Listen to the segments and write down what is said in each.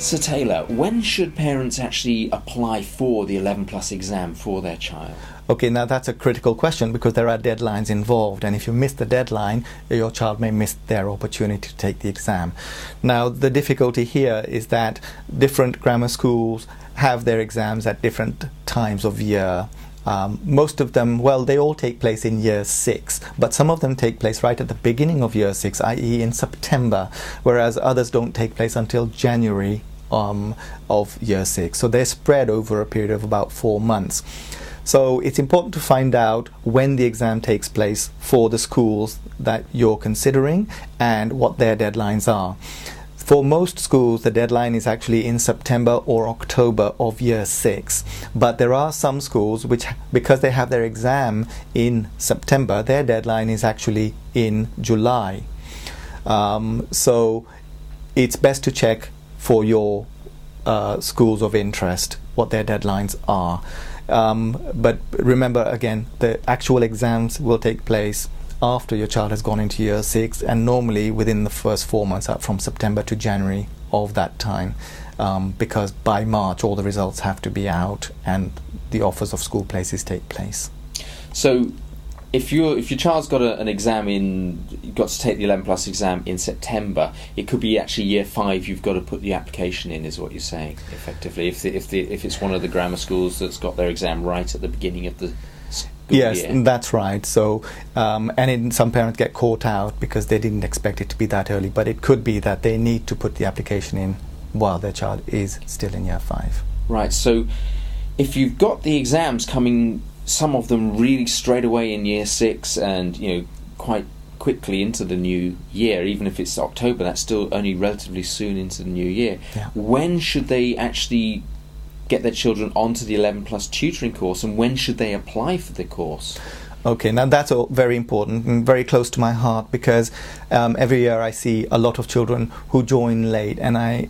So Taylor, when should parents actually apply for the 11 plus exam for their child? Okay, now that's a critical question because there are deadlines involved, and if you miss the deadline, your child may miss their opportunity to take the exam. Now, the difficulty here is that different grammar schools have their exams at different times of year. Most of them, well, they all take place in year 6, but some of them take place right at the beginning of year 6, i.e. in September, whereas others don't take place until January of year 6. So they're spread over a period of about 4 months. So it's important to find out when the exam takes place for the schools that you're considering and what their deadlines are. For most schools, the deadline is actually in September or October of year 6. But there are some schools which, because they have their exam in September, their deadline is actually in July. So it's best to check for your schools of interest what their deadlines are. But remember, again, the actual exams will take place after your child has gone into year 6, and normally within the first 4 months, from September to January of that time, because by March all the results have to be out and the offers of school places take place. So if your child's got an exam you've got to take the 11 plus exam in September, it could be actually year 5 you've got to put the application in, is what you're saying, effectively, if it's one of the grammar schools that's got their exam right at the beginning of the school yes, year. That's right. So some parents get caught out because they didn't expect it to be that early, but it could be that they need to put the application in while their child is still in year 5. Right, so if you've got the exams coming, some of them really straight away in year 6 and quite quickly into the new year, even if it's October, that's still only relatively soon into the new year. Yeah. When should they actually get their children onto the 11 plus tutoring course, and when should they apply for the course? Okay, now that's all very important and very close to my heart, because every year I see a lot of children who join late, and I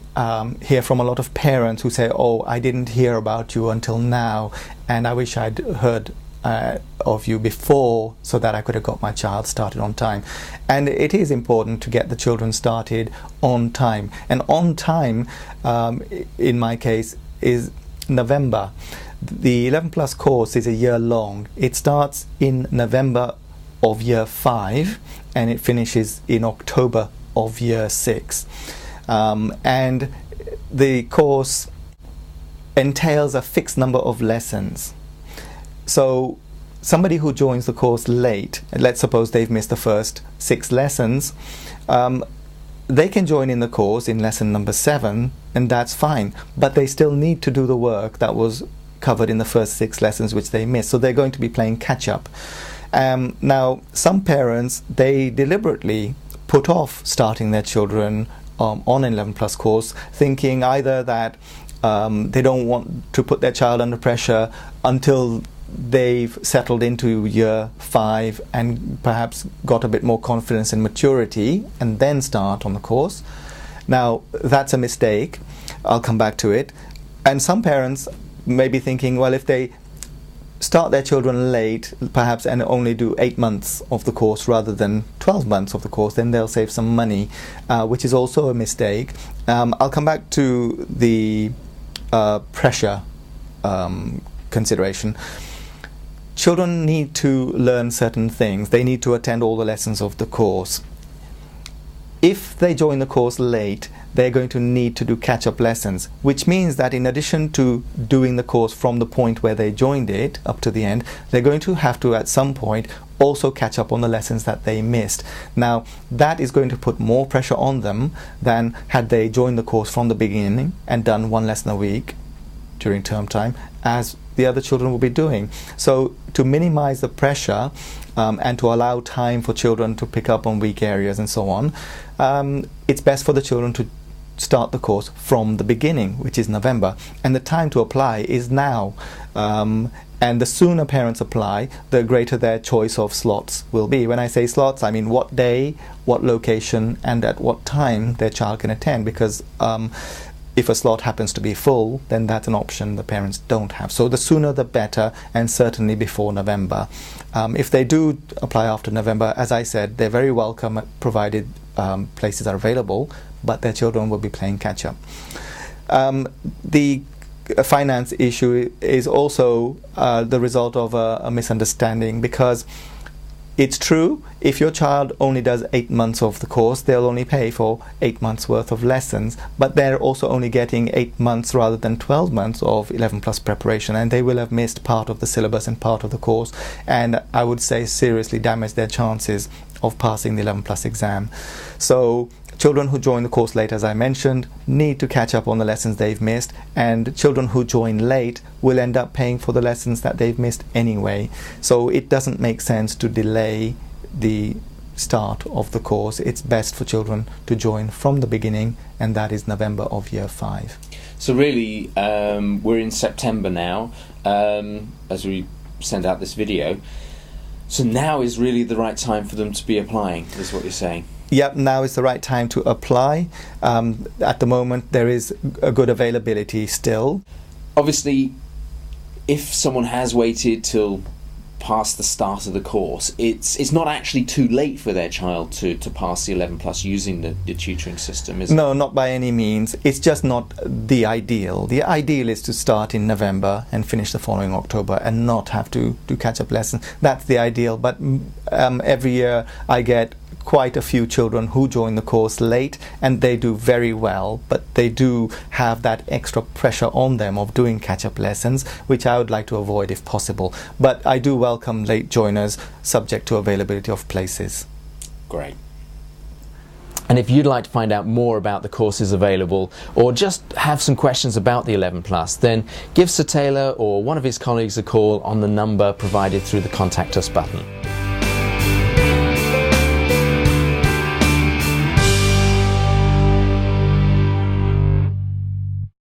hear from a lot of parents who say, oh, I didn't hear about you until now, and I wish I'd heard of you before so that I could have got my child started on time. And it is important to get the children started on time, and on time in my case is November. The 11 plus course is a year long. It starts in November of year 5 and it finishes in October of year 6. And the course entails a fixed number of lessons. So somebody who joins the course late, let's suppose they've missed the first 6 lessons, they can join in the course in lesson number 7, and that's fine, but they still need to do the work that was covered in the first 6 lessons which they missed, so they're going to be playing catch up. Now, some parents, they deliberately put off starting their children on an 11 plus course, thinking either that they don't want to put their child under pressure until they've settled into year 5 and perhaps got a bit more confidence and maturity and then start on the course. Now, that's a mistake. I'll come back to it. And some parents may be thinking, well, if they start their children late, perhaps, and only do 8 months of the course rather than 12 months of the course, then they'll save some money, which is also a mistake. I'll come back to the pressure consideration. Children need to learn certain things. They need to attend all the lessons of the course. If they join the course late, they're going to need to do catch-up lessons, which means that in addition to doing the course from the point where they joined it up to the end, they're going to have to at some point also catch up on the lessons that they missed. Now, that is going to put more pressure on them than had they joined the course from the beginning and done 1 lesson a week during term time, as the other children will be doing. So to minimize the pressure and to allow time for children to pick up on weak areas and so on, it's best for the children to start the course from the beginning, which is November, and the time to apply is now. And the sooner parents apply, the greater their choice of slots will be. When I say slots, I mean what day, what location, and at what time their child can attend, because if a slot happens to be full, then that's an option the parents don't have. So the sooner the better, and certainly before November. If they do apply after November, as I said, they're very welcome, provided places are available, but their children will be playing catch-up. The finance issue is also the result of a misunderstanding, because it's true, if your child only does 8 months of the course, they'll only pay for 8 months worth of lessons, but they're also only getting 8 months rather than 12 months of 11 plus preparation, and they will have missed part of the syllabus and part of the course, and I would say seriously damage their chances of passing the 11 plus exam. So children who join the course late, as I mentioned, need to catch up on the lessons they've missed, and children who join late will end up paying for the lessons that they've missed anyway. So it doesn't make sense to delay the start of the course. It's best for children to join from the beginning, and that is November of year 5. So really, we're in September now, as we send out this video. So now is really the right time for them to be applying, is what you're saying? Yep, now is the right time to apply. At the moment, there is a good availability still. Obviously, if someone has waited till past the start of the course, it's not actually too late for their child to pass the 11 plus using the tutoring system, is it? No, not by any means. It's just not the ideal. The ideal is to start in November and finish the following October and not have to do catch-up lessons. That's the ideal. But every year I get quite a few children who join the course late, and they do very well, but they do have that extra pressure on them of doing catch-up lessons, which I would like to avoid if possible. But I do welcome late joiners, subject to availability of places. Great. And if you'd like to find out more about the courses available, or just have some questions about the 11 plus, then give Sir Tailor or one of his colleagues a call on the number provided through the Contact Us button.